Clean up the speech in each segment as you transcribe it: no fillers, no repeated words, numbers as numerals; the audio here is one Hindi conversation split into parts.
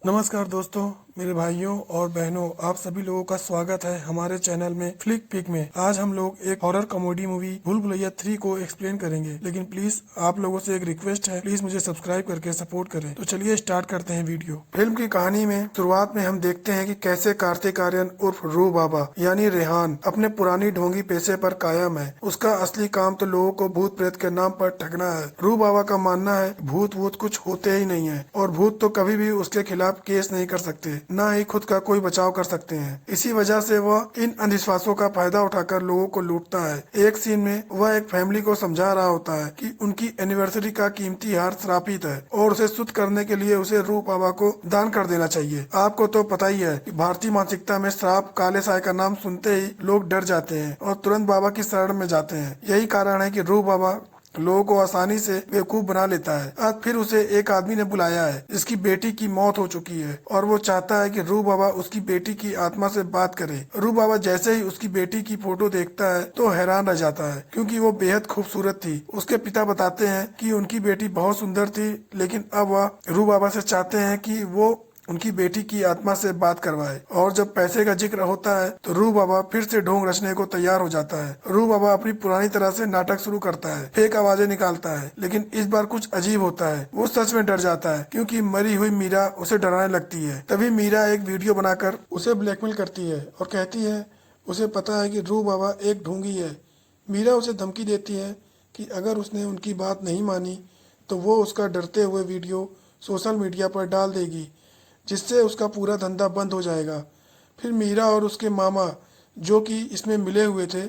नमस्कार दोस्तों, मेरे भाइयों और बहनों, आप सभी लोगों का स्वागत है हमारे चैनल में फ्लिक पिक में। आज हम लोग एक हॉरर कॉमेडी मूवी भूल भुलैया 3 को एक्सप्लेन करेंगे, लेकिन प्लीज आप लोगों से एक रिक्वेस्ट है, प्लीज मुझे सब्सक्राइब करके सपोर्ट करें। तो चलिए स्टार्ट करते हैं वीडियो। फिल्म की कहानी में शुरुआत में हम देखते हैं कि कैसे कार्तिक आर्यन उर्फ रू बाबा यानी रेहान अपने पुरानी ढोंगी पेशे पर कायम है। उसका असली काम तो लोगों को भूत प्रेत के नाम पर ठगना है। रू बाबा का मानना है भूत वूत कुछ होते ही नहीं है और भूत तो कभी भी उसके खिलाफ केस नहीं कर सकते, न ही खुद का कोई बचाव कर सकते हैं। इसी वजह से वह इन अंधविश्वासों का फायदा उठाकर लोगों को लूटता है। एक सीन में वह एक फैमिली को समझा रहा होता है कि उनकी एनिवर्सरी का कीमती हार श्रापित है और उसे शुद्ध करने के लिए उसे रू बाबा को दान कर देना चाहिए। आपको तो पता ही है कि भारतीय मानसिकता में श्राप काले साय का नाम सुनते ही लोग डर जाते हैं और तुरंत बाबा की शरण में जाते हैं। यही कारण है कि रू बाबा लोगों को आसानी से बेवकूफ बना लेता है। आज फिर उसे एक आदमी ने बुलाया है जिसकी बेटी की मौत हो चुकी है और वो चाहता है कि रू बाबा उसकी बेटी की आत्मा से बात करे। रू बाबा जैसे ही उसकी बेटी की फोटो देखता है तो हैरान रह जाता है क्योंकि वो बेहद खूबसूरत थी। उसके पिता बताते हैं कि उनकी बेटी बहुत सुंदर थी, लेकिन अब वह रू बाबा से चाहते हैं कि वो उनकी बेटी की आत्मा से बात करवाए। और जब पैसे का जिक्र होता है तो रू बाबा फिर से ढोंग रचने को तैयार हो जाता है। रू बाबा अपनी पुरानी तरह से नाटक शुरू करता है, फेक आवाजें निकालता है, लेकिन इस बार कुछ अजीब होता है। वो सच में डर जाता है क्योंकि मरी हुई मीरा उसे डराने लगती है। तभी मीरा एक वीडियो बनाकर उसे ब्लैकमेल करती है और कहती है उसे पता है कि रू बाबा एक ढोंगी है। मीरा उसे धमकी देती है कि अगर उसने उनकी बात नहीं मानी तो वो उसका डरते हुए वीडियो सोशल मीडिया पर डाल देगी, जिससे उसका पूरा धंधा बंद हो जाएगा। फिर मीरा और उसके मामा जो कि इसमें मिले हुए थे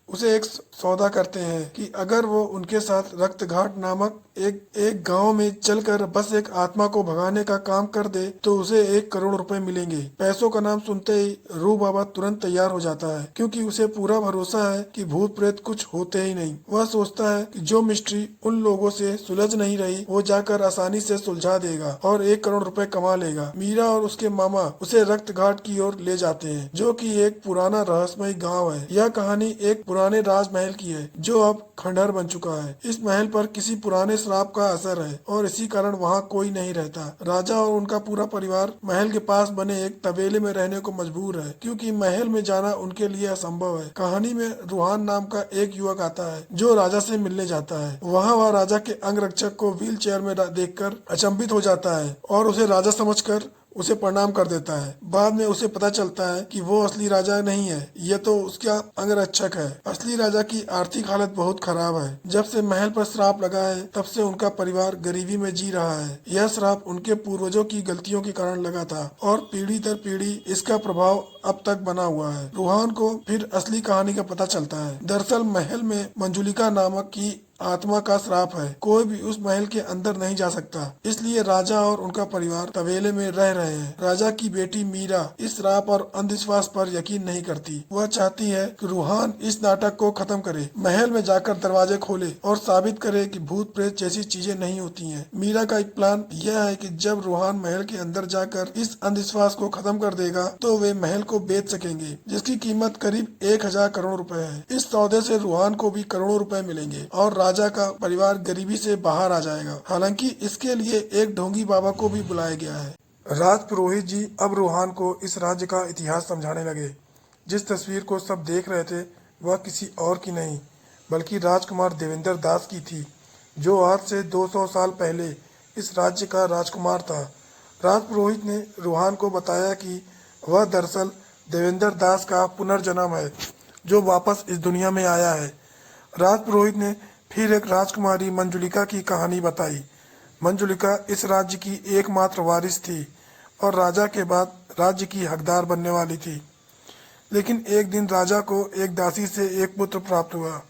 उसे एक सौदा करते हैं कि अगर वो उनके साथ रक्तघाट नामक एक गांव में चलकर बस एक आत्मा को भगाने का काम कर दे तो उसे 1 करोड़ रुपए मिलेंगे। पैसों का नाम सुनते ही रू बाबा तुरंत तैयार हो जाता है क्योंकि उसे पूरा भरोसा है कि भूत प्रेत कुछ होते ही नहीं। वह सोचता है कि जो मिस्ट्री उन लोगों से सुलझ नहीं रही वो जाकर आसानी से सुलझा देगा और 1 करोड़ रुपए कमा लेगा। मीरा और उसके मामा उसे रक्त घाट की ओर ले जाते हैं जो कि एक पुराना रहस्यमय गाँव है। यह कहानी एक पुराने राजमहल की है जो अब खंडहर बन चुका है। इस महल पर किसी पुराने श्राप का असर है और इसी कारण वहाँ कोई नहीं रहता। राजा और उनका पूरा परिवार महल के पास बने एक तबेले में रहने को मजबूर है क्योंकि महल में जाना उनके लिए असंभव है। कहानी में रूहान नाम का एक युवक आता है जो राजा से मिलने जाता है। वहाँ वह राजा के अंगरक्षक को व्हील चेयर में देखकर अचंभित हो जाता है और उसे राजा समझकर उसे प्रणाम कर देता है। बाद में उसे पता चलता है कि वो असली राजा नहीं है, ये तो उसका अंगरक्षक है। असली राजा की आर्थिक हालत बहुत खराब है। जब से महल पर श्राप लगा है तब से उनका परिवार गरीबी में जी रहा है। यह श्राप उनके पूर्वजों की गलतियों के कारण लगा था और पीढ़ी दर पीढ़ी इसका प्रभाव अब तक बना हुआ है। रूहान को फिर असली कहानी का पता चलता है। दरअसल महल में मंजुलिका नामक की आत्मा का श्राप है। कोई भी उस महल के अंदर नहीं जा सकता, इसलिए राजा और उनका परिवार तबेले में रह रहे हैं। राजा की बेटी मीरा इस श्राप और अंधविश्वास पर यकीन नहीं करती। वह चाहती है कि रूहान इस नाटक को खत्म करे, महल में जाकर दरवाजे खोले और साबित करे कि भूत प्रेत जैसी चीजें नहीं होती हैं। मीरा का एक प्लान यह है कि जब रूहान महल के अंदर जाकर इस अंधविश्वास को खत्म कर देगा तो वे महल को बेच सकेंगे, जिसकी कीमत करीब 1000 करोड़ रुपए है। इस सौदे से रूहान को भी करोड़ों रुपए मिलेंगे और राजा का परिवार गरीबी से बाहर आ जाएगा। हालांकि इसके लिए एक ढोंगी बाबा को भी बुलाया गया है। राज पुरोहित जी अब रूहान को इस राज्य का इतिहास समझाने लगे। जिस तस्वीर को सब देख रहे थे वह किसी और की नहीं बल्कि राजकुमार देवेंद्र दास की थी, जो आज से 200 साल पहले इस राज्य का राजकुमार था। राज पुरोहित ने रूहान को बताया कि वह दरअसल देवेंद्र दास का पुनर्जन्म है जो वापस इस दुनिया में आया है। राज पुरोहित ने फिर एक राजकुमारी मंजुलिका की कहानी बताई। मंजुलिका इस राज्य की एकमात्र वारिस थी और राजा के बाद राज्य की हकदार बनने वाली थी। लेकिन एक दिन राजा को एक दासी से एक पुत्र प्राप्त हुआ,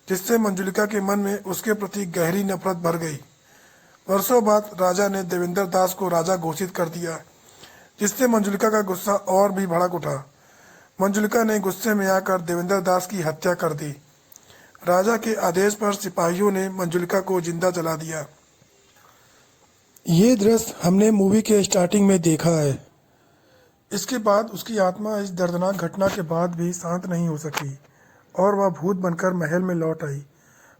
जिससे मंजुलिका के मन में उसके प्रति गहरी नफरत भर गई। वर्षों बाद राजा ने देवेंद्र दास को राजा घोषित कर दिया, जिससे मंजुलिका का गुस्सा और भी भड़क उठा। मंजुलिका ने गुस्से में आकर देवेंद्र दास की हत्या कर दी। राजा के आदेश पर सिपाहियों ने मंजुलिका को जिंदा जला दिया। ये दृश्य हमने मूवी के स्टार्टिंग में देखा है। इसके बाद उसकी आत्मा इस दर्दनाक घटना के बाद भी शांत नहीं हो सकी और वह भूत बनकर महल में लौट आई।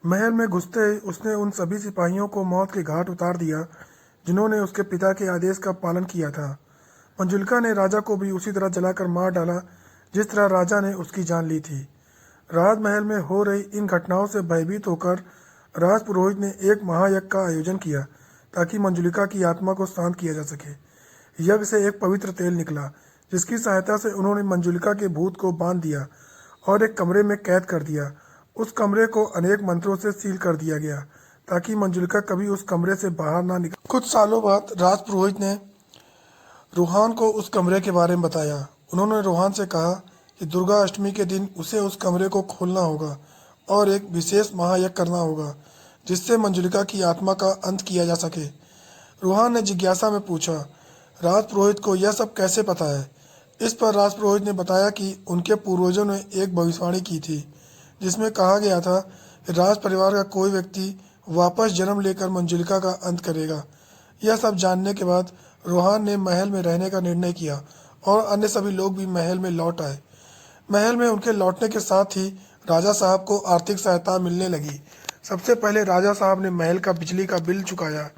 महल में घुसते ही उसने उन सभी सिपाहियों को मौत के घाट उतार दिया जिन्होंने उसके पिता के आदेश का पालन किया था। मंजुलिका ने राजा को भी उसी तरह जलाकर मार डाला जिस तरह राजा ने उसकी जान ली थी। राजमहल में हो रही इन घटनाओं से भयभीत होकर राजपुरोहित ने एक महायज्ञ का आयोजन किया ताकि मंजुलिका की आत्मा को शांत किया जा सके। यज्ञ से एक पवित्र तेल निकला जिसकी सहायता से उन्होंने मंजुलिका के भूत को बांध दिया और एक कमरे में कैद कर दिया। उस कमरे को अनेक मंत्रों से सील कर दिया गया ताकि मंजुलिका कभी उस कमरे से बाहर ना निकल। कुछ सालों बाद राजपुरोहित ने रूहान को उस कमरे के बारे में बताया। उन्होंने रूहान से कहा कि दुर्गा अष्टमी के दिन उसे उस कमरे को खोलना होगा और एक विशेष महायज्ञ करना होगा जिससे मंजुलिका की आत्मा का अंत किया जा सके। रूहान ने जिज्ञासा में पूछा, राजपुरोहित को यह सब कैसे पता है? इस पर राजपुरोहित ने बताया कि उनके पूर्वजों ने एक भविष्यवाणी की थी जिसमें कहा गया था कि राज परिवार का कोई व्यक्ति वापस जन्म लेकर मंजुलिका का अंत करेगा। यह सब जानने के बाद रूहान ने महल में रहने का निर्णय किया और अन्य सभी लोग भी महल में लौट आए। महल में उनके लौटने के साथ ही राजा साहब को आर्थिक सहायता मिलने लगी। सबसे पहले राजा साहब ने महल का बिजली का बिल चुकाया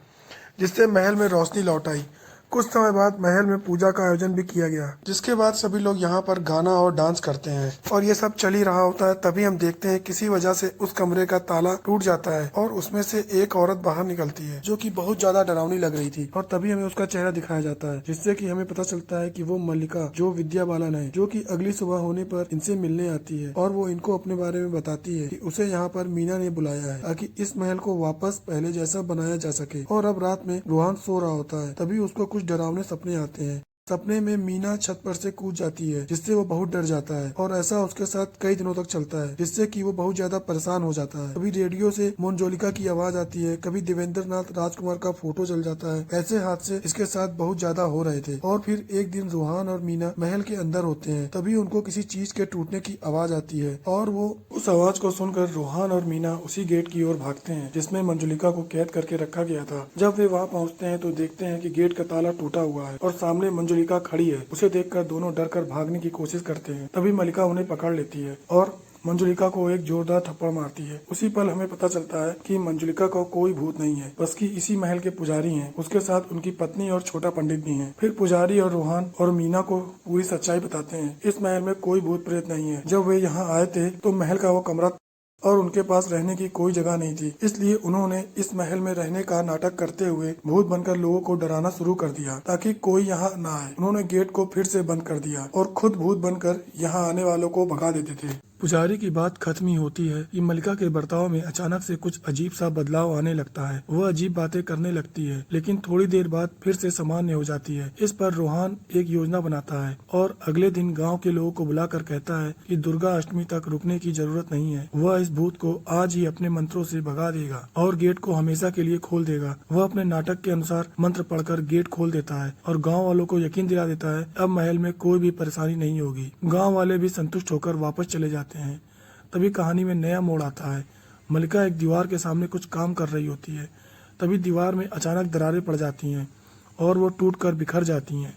जिससे महल में रोशनी लौट आई। कुछ समय बाद महल में पूजा का आयोजन भी किया गया जिसके बाद सभी लोग यहाँ पर गाना और डांस करते हैं और ये सब चल ही रहा होता है। तभी हम देखते हैं किसी वजह से उस कमरे का ताला टूट जाता है और उसमें से एक औरत बाहर निकलती है जो कि बहुत ज्यादा डरावनी लग रही थी और तभी हमें उसका चेहरा दिखाया जाता है जिससे कि हमें पता चलता है कि वो मल्लिका जो विद्या बालन है जो कि अगली सुबह होने पर इनसे मिलने आती है और वो इनको अपने बारे में बताती है कि उसे यहाँ पर मीना ने बुलाया है ताकि इस महल को वापस पहले जैसा बनाया जा सके। और अब रात में रूहान सो रहा होता है तभी उसको कुछ डरावने सपने आते हैं। सपने में मीना छत पर से कूद जाती है जिससे वो बहुत डर जाता है और ऐसा उसके साथ कई दिनों तक चलता है जिससे कि वो बहुत ज्यादा परेशान हो जाता है। कभी रेडियो से मंजुलिका की आवाज आती है, कभी देवेंद्र नाथ राजकुमार का फोटो चल जाता है। ऐसे हादसे इसके साथ बहुत ज्यादा हो रहे थे और फिर एक दिन रूहान और मीना महल के अंदर होते हैं तभी उनको किसी चीज के टूटने की आवाज आती है और वो उस आवाज को सुनकर रूहान और मीना उसी गेट की ओर भागते हैं जिसमें मंजुलिका को कैद करके रखा गया था। जब वे वहाँ पहुँचते हैं तो देखते हैं कि गेट का ताला टूटा हुआ है और सामने मंजुलिका खड़ी है। उसे देखकर दोनों डरकर भागने की कोशिश करते हैं। तभी मल्लिका उन्हें पकड़ लेती है और मंजुलिका को एक जोरदार थप्पड़ मारती है। उसी पल हमें पता चलता है कि मंजुलिका को कोई भूत नहीं है बस कि इसी महल के पुजारी हैं। उसके साथ उनकी पत्नी और छोटा पंडित भी हैं। फिर पुजारी और रूहान और मीना को पूरी सच्चाई बताते हैं। इस महल में कोई भूत प्रेत नहीं है। जब वे यहाँ आए थे तो महल का वो कमरा और उनके पास रहने की कोई जगह नहीं थी, इसलिए उन्होंने इस महल में रहने का नाटक करते हुए भूत बनकर लोगों को डराना शुरू कर दिया ताकि कोई यहाँ न आए। उन्होंने गेट को फिर से बंद कर दिया और खुद भूत बनकर यहाँ आने वालों को भगा देते थे। पुजारी की बात खत्म ही होती है कि मल्लिका के बर्ताव में अचानक से कुछ अजीब सा बदलाव आने लगता है। वह अजीब बातें करने लगती है लेकिन थोड़ी देर बाद फिर से सामान्य हो जाती है। इस पर रूहान एक योजना बनाता है और अगले दिन गांव के लोगों को बुलाकर कहता है कि दुर्गा अष्टमी तक रुकने की जरूरत नहीं है। वह इस भूत को आज ही अपने मंत्रों से भगा देगा और गेट को हमेशा के लिए खोल देगा। वह अपने नाटक के अनुसार मंत्र पढ़कर गेट खोल देता है और गाँव वालों को यकीन दिला देता है अब महल में कोई भी परेशानी नहीं होगी। गाँव वाले भी संतुष्ट होकर वापस चले जाते हैं। तभी कहानी में नया मोड़ आता है। मल्लिका एक दीवार के सामने कुछ काम कर रही होती है। तभी दीवार में अचानक दरारें पड़ जाती हैं और वो टूटकर बिखर जाती हैं।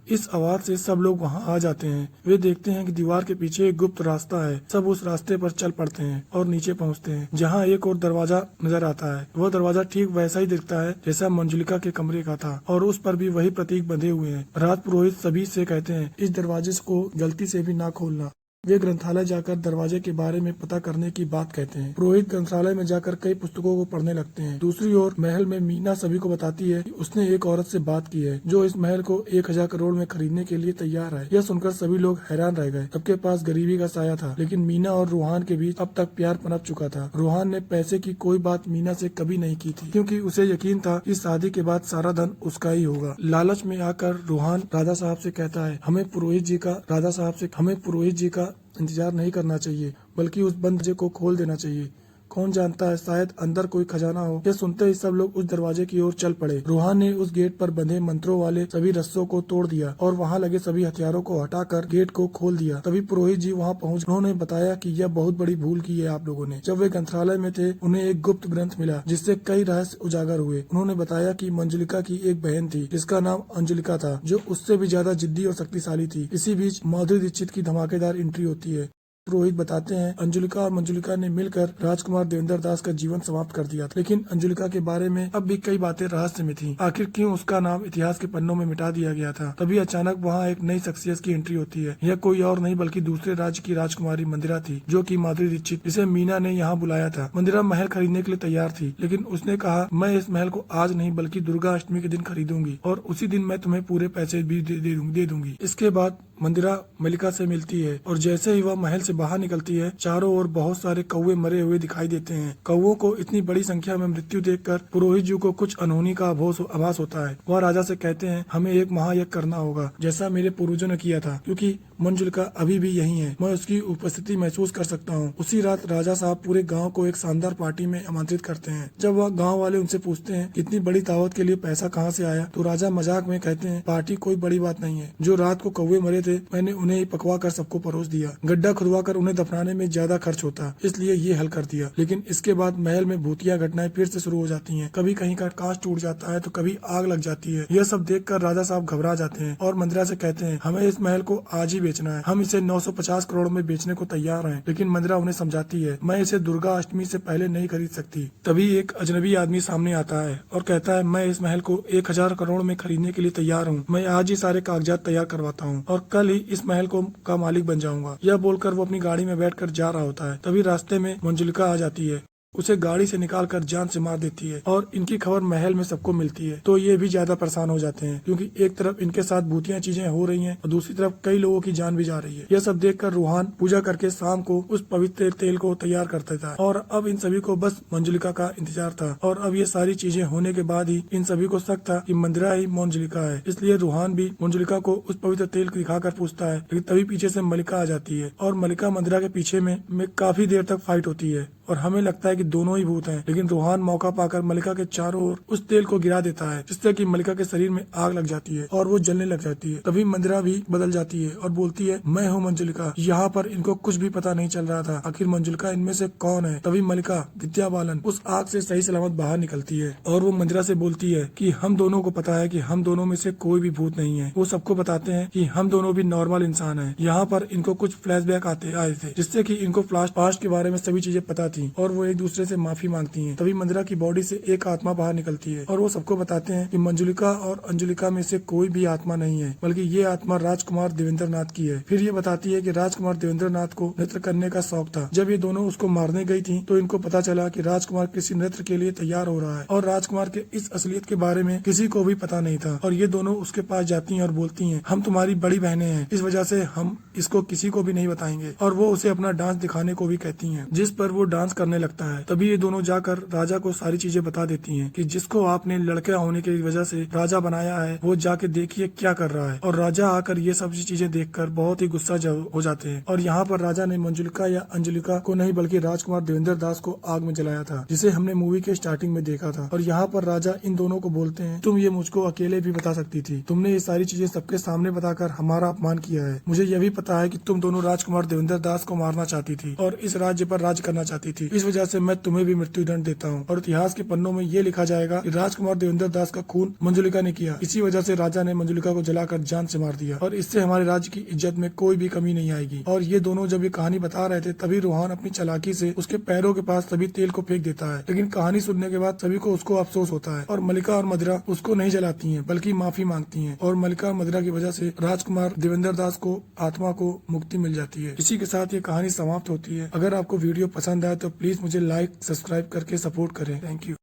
इस आवाज से सब लोग वहां आ जाते हैं। वे देखते हैं कि दीवार के पीछे एक गुप्त रास्ता है। सब उस रास्ते पर चल पड़ते हैं और नीचे पहुंचते हैं जहां एक और दरवाजा नजर आता है। वह दरवाजा ठीक वैसा ही दिखता है जैसा मंजुलिका के कमरे का था और उस पर भी वही प्रतीक बंधे हुए हैं। राजपुरोहित सभी से कहते हैं इस दरवाजे को गलती से भी ना खोलना। वे ग्रंथालय जाकर दरवाजे के बारे में पता करने की बात कहते हैं। पुरोहित ग्रंथालय में जाकर कई पुस्तकों को पढ़ने लगते हैं। दूसरी ओर महल में मीना सभी को बताती है कि उसने एक औरत से बात की है जो इस महल को 1000 करोड़ में खरीदने के लिए तैयार है। यह सुनकर सभी लोग हैरान रह गए। सबके पास गरीबी का साया था लेकिन मीना और रूहान के बीच अब तक प्यार पनप चुका था। रूहान ने पैसे की कोई बात मीना से कभी नहीं की थी क्योंकि उसे यकीन था कि शादी के बाद सारा धन उसका ही होगा। लालच में आकर रूहान राजा साहब से कहता है हमें पुरोहित जी का इंतजार नहीं करना चाहिए बल्कि उस बंद दरवाजे को खोल देना चाहिए। कौन जानता है शायद अंदर कोई खजाना हो। यह सुनते ही सब लोग उस दरवाजे की ओर चल पड़े। रूहान ने उस गेट पर बंधे मंत्रों वाले सभी रस्सों को तोड़ दिया और वहां लगे सभी हथियारों को हटाकर गेट को खोल दिया। तभी पुरोहित जी वहां पहुंच उन्होंने बताया कि यह बहुत बड़ी भूल की है आप लोगों ने। जब वे ग्रंथालय में थे उन्हें एक गुप्त ग्रंथ मिला जिससे कई रहस्य उजागर हुए। उन्होंने बताया कि मंजुलिका की एक बहन थी जिसका नाम अंजुलिका था जो उससे भी ज्यादा जिद्दी और शक्तिशाली थी। इसी बीच माधुरी दीक्षित की धमाकेदार एंट्री होती है। पुरोहित बताते हैं अंजुलिका और मंजुलिका ने मिलकर राजकुमार देवेंद्र दास का जीवन समाप्त कर दिया था, लेकिन अंजुलिका के बारे में अब भी कई बातें रहस्य में थी। आखिर क्यों उसका नाम इतिहास के पन्नों में मिटा दिया गया था। तभी अचानक वहाँ एक नई शख्सियत की एंट्री होती है। यह कोई और नहीं बल्कि दूसरे राज्य की राजकुमारी मंदिरा थी, जो कि माधुरी दीक्षित, जिसे मीना ने यहाँ बुलाया था। मंदिरा महल खरीदने के लिए तैयार थी, लेकिन उसने कहा मैं इस महल को आज नहीं बल्कि दुर्गा अष्टमी के दिन खरीदूंगी और उसी दिन मैं तुम्हें पूरे पैसे भी दे दूंगी। इसके बाद मंदिरा मलिका से मिलती है और जैसे ही वह महल से बाहर निकलती है, चारों ओर बहुत सारे कौवे मरे हुए दिखाई देते हैं। कौवों को इतनी बड़ी संख्या में मृत्यु देखकर पुरोहित जी को कुछ अनहोनी का आभास होता है। वह राजा से कहते हैं हमें एक महायज्ञ करना होगा, जैसा मेरे पूर्वजों ने किया था, क्योंकि मंजुलिका अभी भी यही है। मैं उसकी उपस्थिति महसूस कर सकता हूँ। उसी रात राजा साहब पूरे गांव को एक शानदार पार्टी में आमंत्रित करते हैं। जब वह गांव वाले उनसे पूछते हैं इतनी बड़ी दावत के लिए पैसा कहाँ से आया, तो राजा मजाक में कहते हैं पार्टी कोई बड़ी बात नहीं है। जो रात को कौवे मरे थे मैंने उन्हें ही पकवा कर सबको परोस दिया। गड्ढा खुदवा कर उन्हें दफनाने में ज्यादा खर्च होता, इसलिए ये हल कर दिया। लेकिन इसके बाद महल में भूतिया घटनाएं फिर से शुरू हो जाती हैं। कभी कहीं का कांच टूट जाता है तो कभी आग लग जाती है। यह सब देखकर राजा साहब घबरा जाते हैं और मंदिरा से कहते हैं हमें इस महल को आज ही बेचना है। हम इसे 950 करोड़ में बेचने को तैयार हैं। लेकिन मंदिरा उन्हें समझाती है मैं इसे दुर्गा अष्टमी से पहले नहीं खरीद सकती। तभी एक अजनबी आदमी सामने आता है और कहता है मैं इस महल को 1000 करोड़ में खरीदने के लिए तैयार हूँ। मैं आज ही सारे कागजात तैयार करवाता हूँ और कल ही इस महल का मालिक बन जाऊंगा। यह बोलकर वो अपनी गाड़ी में बैठकर जा रहा होता है। तभी रास्ते में मंजुलिका आ जाती है, उसे गाड़ी से निकालकर जान से मार देती है और इनकी खबर महल में सबको मिलती है। तो ये भी ज्यादा परेशान हो जाते हैं, क्योंकि एक तरफ इनके साथ भूतिया चीजें हो रही हैं और दूसरी तरफ कई लोगों की जान भी जा रही है। यह सब देखकर रूहान पूजा करके शाम को उस पवित्र तेल को तैयार कर देता है और अब इन सभी को बस मंजुलिका का इंतजार था। और अब ये सारी चीजें होने के बाद ही इन सभी को शक था कि मंदिरा ही मंजुलिका है। इसलिए रूहान भी मंजुलिका को उस पवित्र तेल को दिखाकर पूछता है, लेकिन तभी पीछे से मलिका आ जाती है और मलिका मंदिरा के पीछे में काफी देर तक फाइट होती है और हमें लगता है कि दोनों ही भूत हैं। लेकिन रूहान मौका पाकर मलिका के चारों ओर उस तेल को गिरा देता है, जिससे कि मलिका के शरीर में आग लग जाती है और वो जलने लग जाती है। तभी मंदिरा भी बदल जाती है और बोलती है मैं हूँ मंजुलिका। यहाँ पर इनको कुछ भी पता नहीं चल रहा था आखिर मंजुलिका इनमें से कौन है। तभी मलिका विद्या बालन उस आग से सही सलामत बाहर निकलती है और वो मंदिरा से बोलती है कि हम दोनों को पता है कि हम दोनों में से कोई भी भूत नहीं है। वो सबको बताते हैं कि हम दोनों भी नॉर्मल इंसान हैं। यहाँ पर इनको कुछ फ्लैशबैक आए थे, जिससे कि इनको पास्ट के बारे में सभी चीजें पता थी और वो एक दूसरे से माफी मांगती हैं। तभी मंदिरा की बॉडी से एक आत्मा बाहर निकलती है और वो सबको बताते हैं कि मंजुलिका और अंजुलिका में से कोई भी आत्मा नहीं है, बल्कि ये आत्मा राजकुमार देवेंद्र नाथ की है। फिर ये बताती है कि राजकुमार देवेंद्र नाथ को नृत्य करने का शौक था। जब ये दोनों उसको मारने गई थी तो इनको पता चला कि राजकुमार किसी नृत्य के लिए तैयार हो रहा है और राजकुमार के इस असलियत के बारे में किसी को भी पता नहीं था। और ये दोनों उसके पास जाती हैं और बोलती हैं हम तुम्हारी बड़ी बहनें हैं, इस वजह से हम इसको किसी को भी नहीं बताएंगे। और वो उसे अपना डांस दिखाने को भी कहती हैं, जिस पर वो डांस करने लगता है। तभी ये दोनों जाकर राजा को सारी चीजें बता देती हैं कि जिसको आपने लड़का होने की वजह से राजा बनाया है वो जाके देखिए क्या कर रहा है। और राजा आकर ये सब चीजें देखकर बहुत ही गुस्सा हो जाते हैं। और यहाँ पर राजा ने मंजुलिका या अंजुलिका को नहीं बल्कि राजकुमार देवेंद्र दास को आग में जलाया था, जिसे हमने मूवी के स्टार्टिंग में देखा था। और यहाँ पर राजा इन दोनों को बोलते हैं तुम ये मुझको अकेले भी बता सकती थी, तुमने ये सारी चीजें सबके सामने बताकर हमारा अपमान किया है। मुझे यह भी पता है कि तुम दोनों राजकुमार देवेंद्र दास को मारना चाहती थी और इस राज्य पर राज करना चाहती थी। इस वजह से मैं तुम्हें भी मृत्यु दंड देता हूँ और इतिहास के पन्नों में ये लिखा जाएगा कि राजकुमार देवेंद्र दास का खून मंजुलिका ने किया। इसी वजह से राजा ने मंजुलिका को जलाकर जान से मार दिया और इससे हमारे राज्य की इज्जत में कोई भी कमी नहीं आएगी। और ये दोनों जब ये कहानी बता रहे थे तभी रूहान अपनी चालाकी से उसके पैरों के पास सभी तेल को फेंक देता है। लेकिन कहानी सुनने के बाद सभी को उसको अफसोस होता है और मलिका और मदिरा उसको नहीं जलाती हैं बल्कि माफी मांगती हैं और मलिका और मदिरा की वजह से राजकुमार देवेंद्र दास को आत्मा को मुक्ति मिल जाती है। इसी के साथ ये कहानी समाप्त होती है। अगर आपको वीडियो पसंद आए तो प्लीज मुझे लाइक सब्सक्राइब करके सपोर्ट करें। Thank you.